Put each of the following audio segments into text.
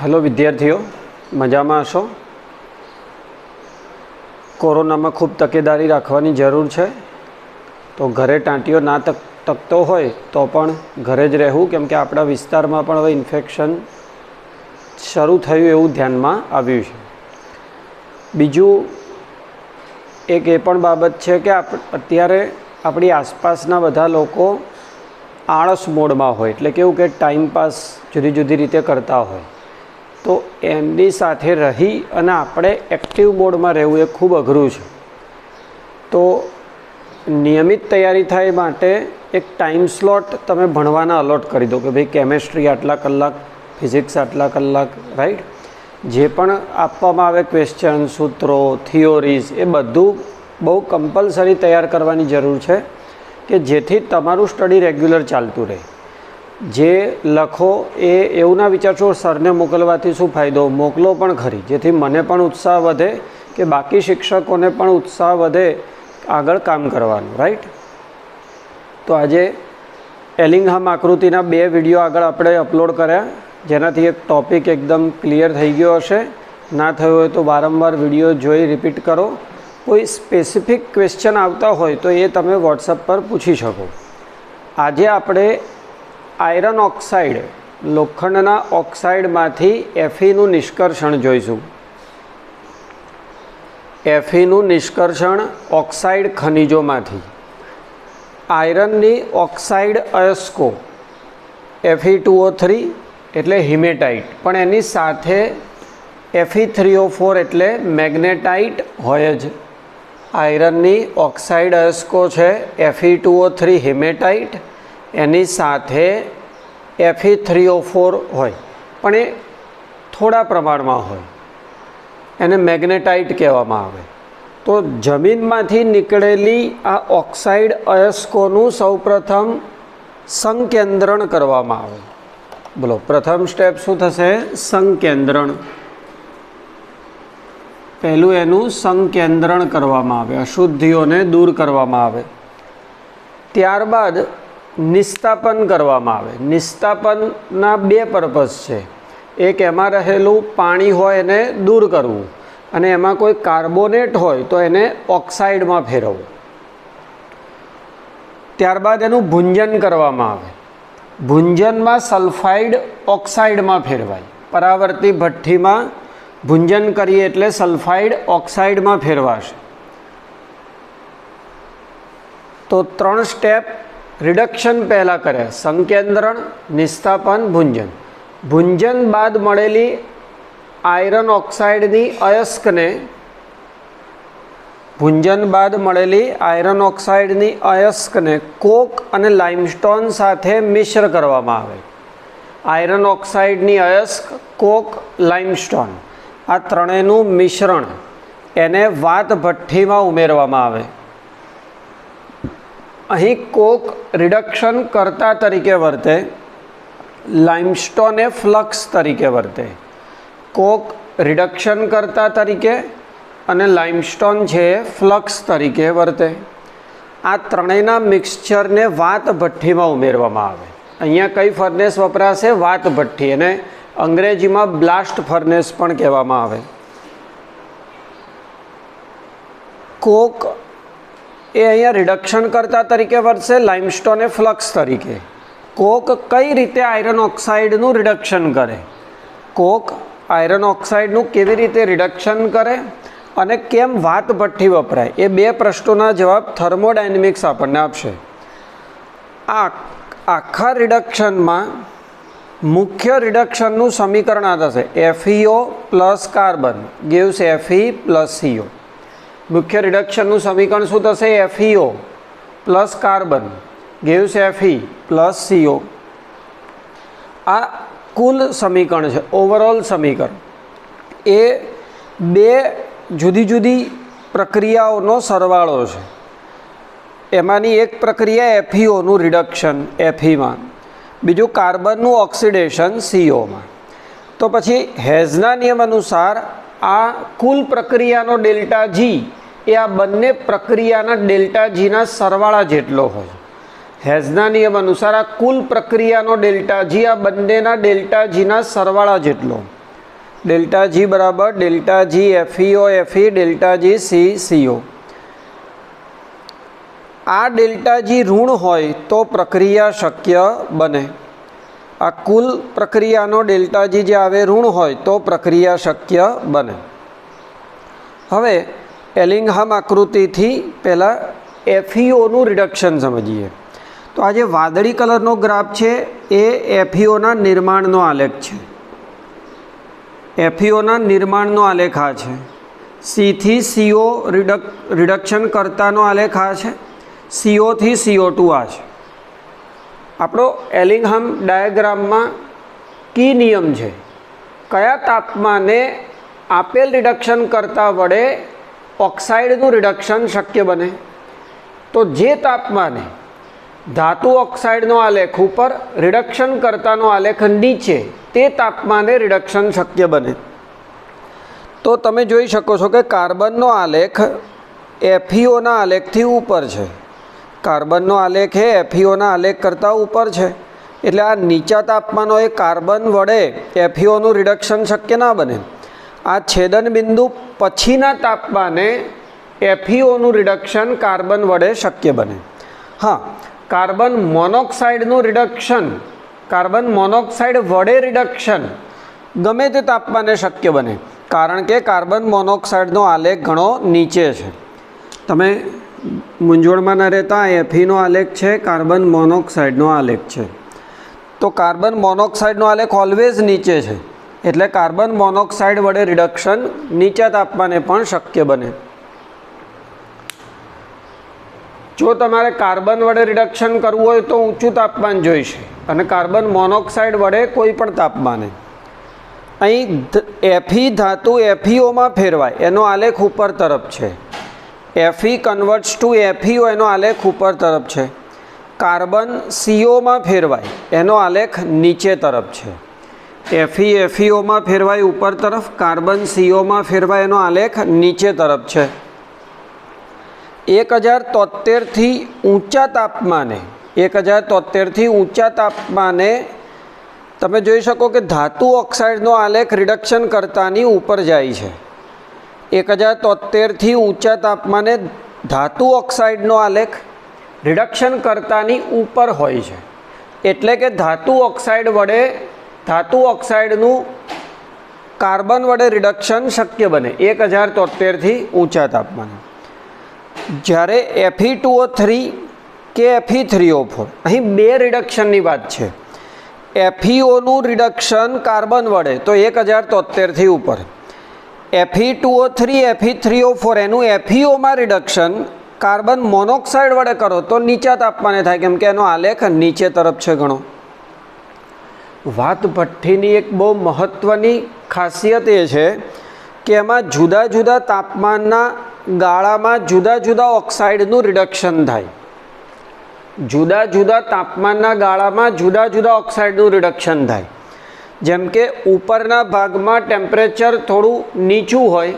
Hello विद्यार्थीओ, मजामां हशो। Corona में खूब तकेदारी राखवानी जरूर है। तो घरे टाँटियो ना तकतो होय तो पण घरे ज रहेवुं, केम के आपणा विस्तारमां पण हवे इन्फेक्शन शरू थयुं एवुं ध्यानमां आव्युं छे। बीजुं एक ए पण बाबत है कि अत्यारे आपणी आसपासना बधा लोको आळस मोडमां होय, एटले केवुं के टाइम पास जुदी जुदी रीते करता होय, तो एमनी साथे रही अने आपणे एक्टिव मोड में रहेवुं ए खूब अघरूं छे। तो नियमित तैयारी थाय माटे एक टाइम स्लॉट तमे भणवाना अलॉट करी दो कि भाई केमिस्ट्री आटला कलाक, फिजिक्स आटला कलाक, राइट। जे पण आपवामां आवे क्वेश्चन, सूत्रों, थियोरीज ए बधुं बहु कम्पलसरी तैयार करवानी जरूर है कि जेथी तमारुं स्टडी रेग्युलर चालतुं रहे। जे लखो ए एवुं ना विचारशो सरने मोकलवाथी शुं फायदो, मोकलो पण खरी, जेथी मने पण उत्साह वधे कि बाकी शिक्षकोने पण उत्साह वधे आगळ काम करवानुं, राइट। तो आजे एलिंगहाम आकृतिना 2 विडियो आगळ आपणे अपलोड कर्या, जेनाथी एक टॉपिक एकदम क्लियर थई गयो हशे। ना थयो होय तो वारंवार विडियो जोई रिपीट करो। कोई स्पेसिफिक क्वेश्चन आवता होय तो ए तमे वॉट्सएप पर पूछी शको। आजे आपणे आयरन ऑक्साइड, लोखंडना ऑक्साइडमांथी एफीनुं निष्कर्षण जोईशुं। एफीनुं निष्कर्षण ऑक्साइड खनिजोमांथी। आयरननी ऑक्साइड अयस्को Fe2O3 एटले हिमेटाइट, पण एनी साथे Fe3O4 एटले मैग्नेटाइट होय ज। आयरननी ऑक्साइड अयस्को छे Fe2O3 हिमेटाइट, एनी साथे Fe3O4 होय, पण ए थोड़ा प्रमाणमां होय, एने मैग्नेटाइट कहेवामां आवे। तो जमीनमांथी निकळेली आ ऑक्साइड अयस्कोनुं सौप्रथम संकेन्द्रण करवामां आवे। बोलो प्रथम स्टेप शुं थशे? संकेन्द्रण। पहेलुं एनुं संकेन्द्रण करवामां आवे, अशुद्धिओने दूर करवामां आवे। त्यारबाद निस्तापन करवामां आवे। निस्तापनना 2 पर्पज छे। एक एमां रहेलुं पाणी होय एने दूर करवुं, अने एमां कोई कार्बोनेट होय तो एने ऑक्साइडमां फेरवવું। त्यारबाद एनुं भूंजन करवामां आवे। भूंजनमां सल्फाइड ऑक्साइडमां फेरवाय। परावर्ती भट्ठीमां भूंजन करीए एटले सल्फाइड ऑक्साइडमां फेरवाशे। तो 3 स्टेप रिडक्शन पहला करे, संकेन्द्रण, निस्तापन, भूंजन। भूंजन बाद मळेली आयरन ऑक्साइडनी अयस्कने, भूंजन बाद मळेली आयरन ऑक्साइडनी अयस्कने कोक अने लाइमस्टोन साथे मिश्र करवामां आवे। आयरन ऑक्साइडनी अयस्क, कोक, लाइमस्टोन आ त्रणेयनुं मिश्रण एने वात भट्ठीमां उमेरवामां आवे। अहीं कोक रिडक्शन करता तरीके वर्ते, लाइमस्टोन ए फ्लक्स तरीके वर्ते। कोक रिडक्शन करता तरीके अने लाइमस्टोन छे फ्लक्स तरीके वर्ते। आ त्रणेयना मिक्सचर ने वात भट्ठीमां उमेरवामां आवे। अहींया कई फर्नेस वपराशे? वात भट्ठी, एने अंग्रेजीमां ब्लास्ट फर्नेस पण कहेवामां आवे। कोक ए अहींया रिडक्शन करता तरीके वर्ते, लाइमस्टोन ए फ्लक्स तरीके। कोक कई रीते आयरन ऑक्साइडनुं रिडक्शन करे? कोक आयरन ऑक्साइडनुं केवी रीते रिडक्शन करे अने केम वात भट्ठी वपराय? ए 2 प्रश्नोना जवाब थर्मोडायनेमिक्स आपणने आपशे। आखा रिडक्शनमां मुख्य रिडक्शननुं समीकरण आ थशे FeO plus carbon gives Fe plus CO। मुख्य रिडक्शननुं समीकरण शुं थशे? FeO plus carbon gives Fe plus CO। आ कुल समीकरण है, ओवरऑल समीकरण। ए 2 जुदी जुदी प्रक्रियाओनो सरवाळो छे। एमांनी एक प्रक्रिया FeOनुं रिडक्शन Fe मां, बीजुं कार्बननुं ऑक्सिडेशन CO मां। तो पछी हेज़ना नियम अनुसार आ कुल प्रक्रियानो डेल्टा G ए आ बंने प्रक्रियाना डेल्टा G ना सरवाळा जेटलो होय। हेज़ना नियम अनुसार आ कुल प्रक्रियानो डेल्टा G आ बंनेना डेल्टा G ना सरवाळा जेटलो। डेल्टा जी बराबर delta G FeO Fe delta G CO। आ डेल्टा जी ऋण होय तो प्रक्रिया शक्य बने। आ कुल प्रक्रियानो डेल्टा जी जे आवे ऋण होय तो प्रक्रिया शक्य बने। हवे एलिंघम आकृति थी पहला FeO नु रिडक्शन समझीए। तो आज वादળી कलरनो ग्राफ है ए FeO ना निर्माणनो आलेख है। FeO ना निर्माणनो आलेख आ है। C थी CO रिडक्शन करतानो आलेख आ है। CO थी CO2 आ है। आपणो एलिंघम डायग्राम में की नियम है कया तापमाने आपेल रिडक्शन करता वडे ऑक्साइडनु रिडक्शन शक्य बने। तो जे तापमाने धातु ऑक्साइडनो आलेख ऊपर रिडक्शन करतानो आलेख नीचे ते तापमाने रिडक्शन शक्य बने। तो तमे जोई शको छो के कार्बननो आलेख FeO ना आलेख थी ऊपर है। कार्बननो आलेख है FeO ना आलेख करता ऊपर है एटले आ नीचा तापमानों कार्बन वडे FeO नु रिडक्शन शक्य ना बने। आ छेदन बिंदु पछीना तापमाने FeO नु रिडक्शन कार्बन वडे शक्य बने। हाँ, कार्बन मोनोक्साइड नु रिडक्शन कार्बन मोनोक्साइड वडे रिडक्शन गमे ते तापमाने शक्य बने कारण के कार्बन मोनोक्साइड नो आलेख घणो नीचे है। तमे मूंझवण में न रहता Fe नो आलेख है कार्बन मोनोक्साइड नो आलेख है। तो कार्बन मोनोक्साइड नो आलेख ऑलवेज नीचे है एटले कार्बन मोनोक्साइड वडे रिडक्शन नीचा तापमाने पण शक्य बने। जो तमारे कार्बन वडे रिडक्शन करवुं होय तो ऊंचुं तापमान जोईशे अने कार्बन मोनोक्साइड वडे कोई पण तापमाने। अहीं Fe धातु FeO में फेरवाय एनो आलेख ऊपर तरफ है। Fe कन्वर्ट्स टू FeO एनो आलेख ऊपर तरफ है। कार्बन CO में फेरवाय एनो आलेख नीचे तरफ है। Fe FeO में फेरवाय ऊपर तरफ, कार्बन CO में फेरवाय एनो आलेख नीचे तरफ है। 1073 थी ऊंचा तापमाने 1073 थी ऊंचा तापमाने तमे जोई शको कि धातु ऑक्साइडनो आलेख रिडक्शन करतानी ऊपर जाय छे। 1073 थी ऊंचा तापमाने धातु ऑक्साइडनो आलेख रिडक्शन करतानी ऊपर होय छे एटले के धातु ऑक्साइड वडे धातु ऑक्साइडनु कार्बन वडे रिडक्शन शक्य बने 1073 थी ऊंचा तापमाने। જ્યારે Fe2O3 કે Fe3O4 અહીં બે રિડક્શનની વાત છે। FeOનું રિડક્શન કાર્બન વડે તો 1073 થી ઉપર, Fe2O3 Fe3O4 એનું FeOમાં રિડક્શન કાર્બન મોનોક્સાઇડ વડે કરો તો નીચા તાપમાને થાય કેમ કે એનો આલેખ નીચે તરફ છે ઘણો। વાત ભઠ્ઠીની એક બહુ મહત્ત્વની ખાસિયત એ છે કે એમાં જુદા જુદા તાપમાનના ગાળામાં જુદા જુદા ઓક્સાઇડનું રિડક્શન થાય। જુદા જુદા તાપમાનના ગાળામાં જુદા જુદા ઓક્સાઇડનું રિડક્શન થાય। જેમ કે ઉપરના ભાગમાં ટેમ્પરેચર થોડું નીચું હોય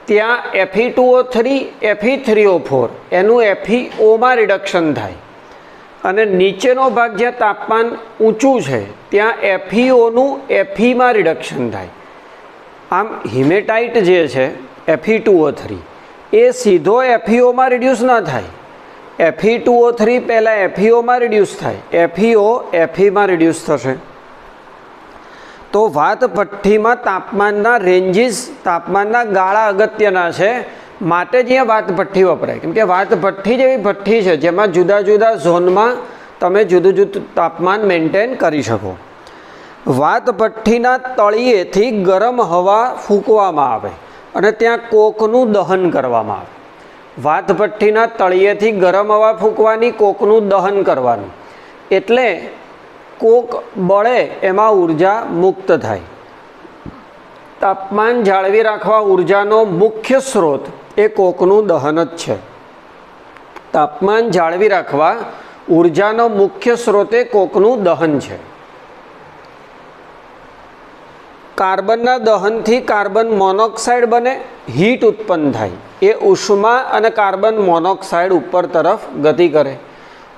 ત્યાં Fe2O3 Fe3O4 એનું FeOમાં રિડક્શન થાય અને નીચેનો ભાગ જ્યાં તાપમાન ઊંચું છે ત્યાં FeOનું Feમાં રિડક્શન થાય। આમ હિમેટાઇટ જે છે Fe2O3 એ सीधो FeO में रिड्यूस ना थाय। Fe2O3 पहला FeO में रिड्यूस थाय, FeO Fe में रिड्यूस थशे। तो वात भट्ठी में तापमानना रेंजीस तापमानना गाळा अगत्यना छे माटे ज वात भट्ठी वपराय केम के वात भट्ठी जेवी भट्ठी छे जेमां जुदा जुदा झोन में तमे जुदुं जुदुं तापमान मेंटेन करी शको। वात भट्ठीना तळियेथी गरम हवा फूंकवामां आवे અને ત્યાં કોકનું દહન કરવામાં આવે। વાત ભઠ્ઠીના તળિયેથી ગરમ હવા ફૂંકવાની, કોકનું દહન કરવાનું એટલે કોક બળે એમાં ઉર્જા મુક્ત થાય। તાપમાન જાળવી રાખવા ઉર્જાનો મુખ્ય સ્ત્રોત એ કોકનું દહન જ છે। તાપમાન જાળવી રાખવા ઉર્જાનો મુખ્ય સ્ત્રોત એ કોકનું દહન છે। कार्बनना दहनथी कार्बन मोनोक्साइड बने, हीट उत्पन्न थाय। ए उष्मा अने कार्बन मोनोक्साइड ऊपर तरफ गति करे।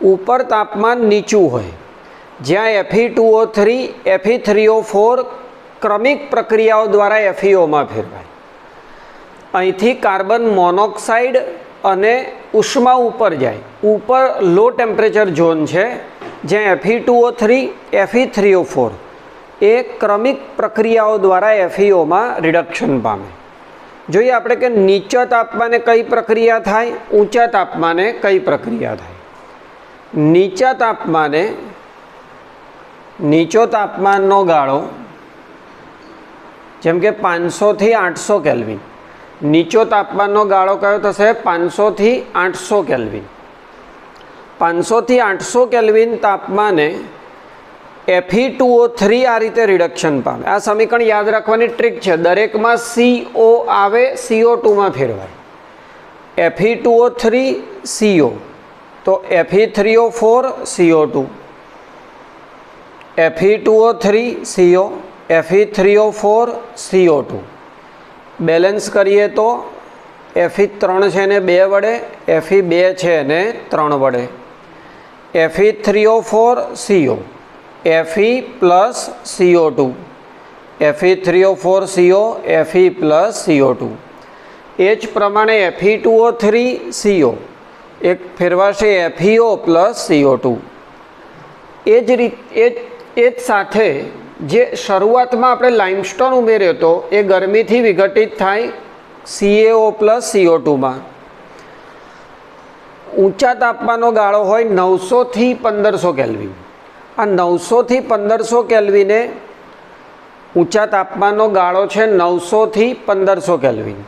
ऊपर तापमान नीचू होय ज्यां Fe2O3 Fe3O4 ક્રમિક પ્રક્રિયાઓ દ્વારા FeOમાં ફેરવાય. અહીંથી કાર્બન મોનોક્સાઇડ અને ઉષ્મા ઉપર જાય. ઉપર લો ટેમ્પરેચર ઝોન છે જ્યાં Fe2O3 Fe3O4 એ ક્રમિક પ્રક્રિયાઓ દ્વારા FeOમાં રિડક્શન પામે. જોઈએ આપણે કે નીચા તાપમાને કઈ પ્રક્રિયા થાય, ઊંચા તાપમાને કઈ પ્રક્રિયા થાય. નીચો તાપમાનનો ગાળો જેમ કે 500 થી 800 કેલ્વિન. નીચો તાપમાનનો ગાળો કયો થશે? 500 થી 800 કેલ્વિન. 500 થી 800 કેલ્વિન તાપમાને Fe2O3 આ રીતે રિડક્શન પામે. આ સમીકરણ યાદ રાખવાની ટ્રીક છે. દરેકમાં CO આવે, CO2માં ફેરવાય. Fe2O3 CO તો Fe3O4 CO2, Fe2O3 CO, Fe3O4 CO2. Balance કરીએ તો Fe3 છે ને 2 વડે, Fe2 છે ને 3 વડે. Fe3O4 CO, Fe plus CO2, Fe3O4 CO, Fe plus CO2. એ જ પ્રમાણે Fe2O3 CO એક ફેરવાશે FeO પ્લસ CO2. એ જ સાથે જે શરૂઆતમાં આપણે લાઇમસ્ટોન ઉમેર્યો હતો એ ગરમીથી વિઘટિત થાય CaO પ્લસ CO2માં. ઊંચા તાપમાનનો ગાળો હોય 900 થી 1500 કેલ્વિન. આ 900 થી 1500 કેલ્વિને ઊંચા તાપમાનનો ગાળો છે 900 થી 1500 કેલ્વિન.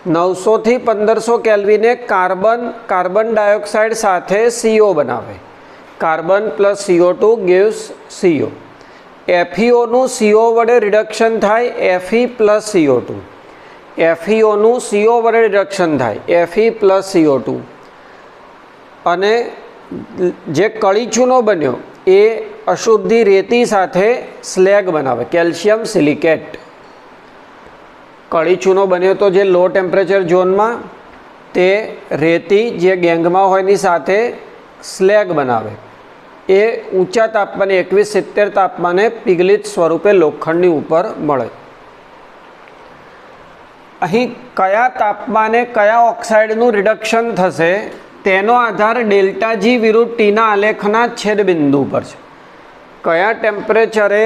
900 થી 1500 કેલ્વિને કાર્બન ડાયોક્સાઇડ સાથે CO બનાવે. Carbon plus CO2 gives CO. FeOનું CO વડે રિડક્શન થાય Fe પ્લસ CO2. FeOનું CO વડે રિડક્શન થાય Fe પ્લસ CO2. અને જે કળીચૂનો બન્યો એ અશુદ્ધિ રેતી સાથે સ્લેગ બનાવે, કેલ્શિયમ સિલિકેટ. કળીચૂનો બન્યો તો જે લો ટેમ્પરેચર ઝોનમાં તે રેતી જે ગેંગમાં હોય એની સાથે સ્લેગ બનાવે. એ ઊંચા તાપમાને 2170 તાપમાને પીગલિત સ્વરૂપે લોખંડની ઉપર મળે. અહીં કયા તાપમાને કયા ઓક્સાઇડનું રિડક્શન થશે તેનો આધાર ડેલ્ટા જી વિરુદ્ધ ટીના આલેખના છેદબિંદુ પર છે. કયા ટેમ્પરેચરે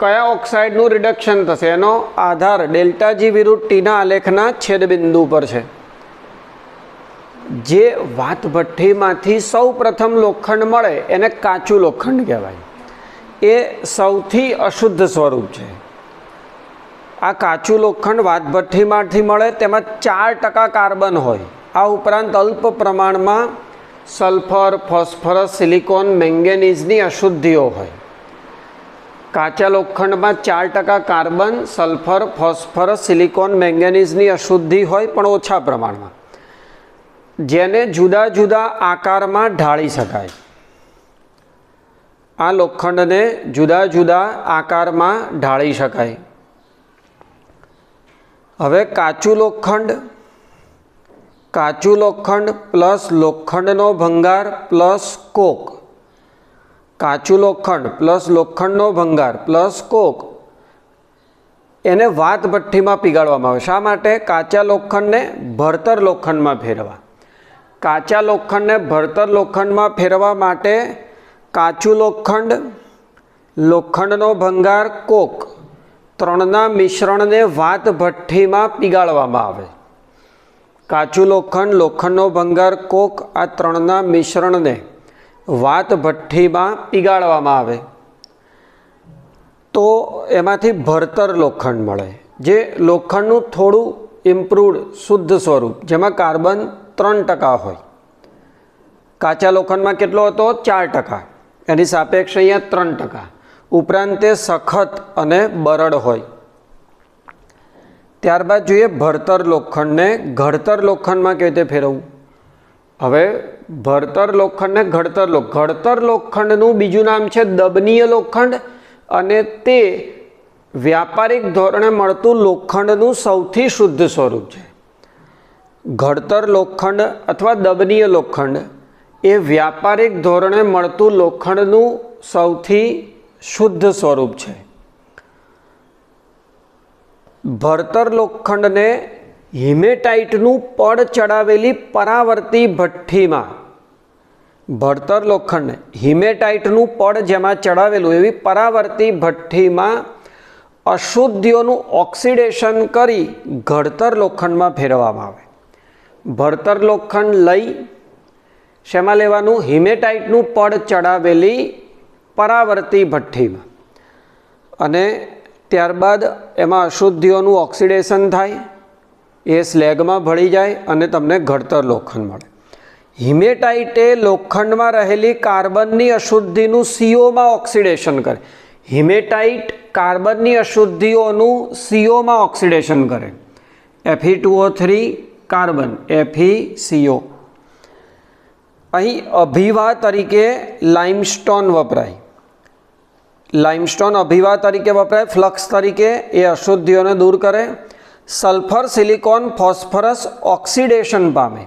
કયા ઓક્સાઇડનું રિડક્શન થશે એનો આધાર ડેલ્ટા જી વિરુદ્ધ ટીના આલેખના છેદબિંદુ પર છે. જે વાત ભઠ્ઠીમાંથી સૌ પ્રથમ લોખંડ મળે એને કાચું લોખંડ કહેવાય. એ સૌથી અશુદ્ધ સ્વરૂપ છે. આ કાચું લોખંડ વાત ભઠ્ઠીમાંથી મળે તેમાં 4% કાર્બન હોય. આ ઉપરાંત અલ્પ પ્રમાણમાં સલ્ફર, ફોસ્ફરસ, સિલિકોન, મેંગેનીઝની અશુદ્ધિઓ હોય. કાચા લોખંડમાં 4% કાર્બન, સલ્ફર, ફોસ્ફરસ, સિલિકોન, મેંગેનીઝની અશુદ્ધિ હોય પણ ઓછા પ્રમાણમાં, જેને જુદા જુદા આકારમાં ઢાળી શકાય. આ લોખંડને જુદા જુદા આકારમાં ઢાળી શકાય. હવે કાચું લોખંડ પ્લસ લોખંડનો ભંગાર પ્લસ કોક. કાચું લોખંડ પ્લસ લોખંડનો ભંગાર પ્લસ કોક એને વાત ભઠ્ઠીમાં પીગાળવામાં આવે. શા માટે? કાચા લોખંડને ભણતર લોખંડમાં ફેરવા. કાચા લોખંડને ભણતર લોખંડમાં ફેરવા માટે કાચું લોખંડ, લોખંડનો ભંગાર, કોક ત્રણના મિશ્રણને વાત ભઠ્ઠીમાં પીગાળવામાં આવે. કાચું લોખંડ, લોખંડનો ભંગાર, કોક આ ત્રણના મિશ્રણને વાત ભઠ્ઠીમાં પીગાળવામાં આવે તો એમાંથી ભણતર લોખંડ મળે, જે લોખંડનું થોડું ઇમ્પ્રુવડ શુદ્ધ સ્વરૂપ, જેમાં કાર્બન 3% હોય. કાચા લોખંડમાં કેટલો હતો? 4%. એની સાપેક્ષ અહીંયા 3%. ઉપરાંત તે સખત અને બરડ હોય. ત્યારબાદ જોઈએ ભણતર લોખંડને ઘડતર લોખંડમાં કેવી રીતે ફેરવવું. હવે ભણતર લોખંડને ઘડતર લોખંડનું બીજું નામ છે દબનીય લોખંડ, અને તે વ્યાપારિક ધોરણે મળતું લોખંડનું સૌથી શુદ્ધ સ્વરૂપ છે. ઘડતર લોખંડ અથવા દબનીય લોખંડ એ વ્યાપારિક ધોરણે મળતું લોખંડનું સૌથી શુદ્ધ સ્વરૂપ છે. ભણતર લોખંડને હિમેટાઇટનું પડ ચડાવેલી પરાવર્તી ભઠ્ઠીમાં, ભણતર લોખંડને હિમેટાઇટનું પડ જેમાં ચડાવેલું એવી પરાવર્તી ભઠ્ઠીમાં અશુદ્ધિઓનું ઓક્સિડેશન કરી ઘડતર લોખંડમાં ફેરવવામાં આવે. ભણતર લોખંડ લઈ શેમાં લેવાનું? હિમેટાઇટનું પડ ચડાવેલી પરાવર્તી ભઠ્ઠીમાં, અને ત્યારબાદ એમાં અશુદ્ધિઓનું ઓક્સિડેશન થાય, એ સ્લેગમાં ભળી જાય અને તમને ઘડતર લોખંડ મળે. હિમેટાઇટ એ લોખંડમાં રહેલી કાર્બનની અશુદ્ધિનું સીઓમાં ઓક્સિડેશન કરે. હિમેટાઇટ કાર્બનની અશુદ્ધિઓનું સીઓમાં ઓક્સિડેશન કરે. Fe2O3 carbon, FeCO. અહીં અભિવાહ તરીકે લાઇમસ્ટોન વપરાય. લાઇમસ્ટોન અભિવાહ તરીકે વપરાય, ફ્લક્સ તરીકે એ અશુદ્ધિઓને દૂર કરે. સલ્ફર, સિલિકોન, ફોસ્ફરસ ઓક્સિડેશન પામે.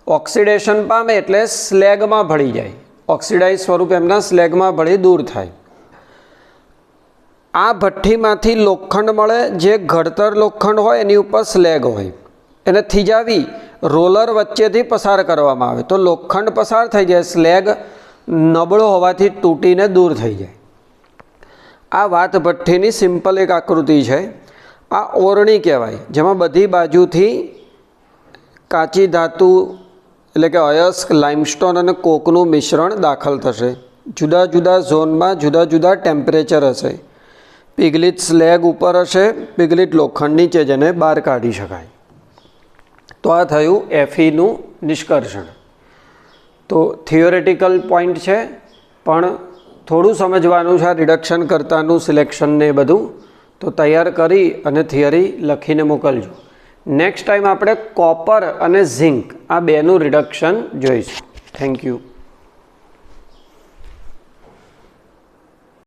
ઓક્સિડેશન પામે એટલે સ્લેગમાં ભળી જાય, ઓક્સિડાઇઝ સ્વરૂપ એમના સ્લેગમાં ભળી દૂર થાય. આ ભઠ્ઠીમાંથી લોખંડ મળે, જે ઘડતર લોખંડ હોય એની ઉપર સ્લેગ હોય, એને થીજાવી રોલર વચ્ચેથી પસાર કરવામાં આવે તો લોખંડ પસાર થઈ જાય, સ્લેગ નબળો હોવાથી તૂટીને દૂર થઈ જાય. આ વાત ભઠ્ઠીની સિમ્પલ એક આકૃતિ છે. આ ઓરણી કહેવાય, જેમાં બધી બાજુથી કાચી ધાતુ એટલે કે અયસ્ક, લાઇમસ્ટોન અને કોકનું મિશ્રણ દાખલ થશે. જુદા જુદા ઝોનમાં જુદા જુદા ટેમ્પરેચર હશે. પિગલિત સ્લેગ ઉપર હશે, પિગલિત લોખંડ નીચે, જેને બહાર કાઢી શકાય. તો આ થયું Feનું નિષ્કર્ષણ. તો થિયોરેટિકલ પોઈન્ટ છે, પણ થોડું સમજવાનું છે રિડક્શન કરતાનું સિલેક્શન ને બધું. તો તૈયાર કરી અને થિયરી લખીને મોકલજો. નેક્સ્ટ ટાઈમ આપણે કોપર અને ઝિંક આ બેનું રિડક્શન જોઈશું. Thank you.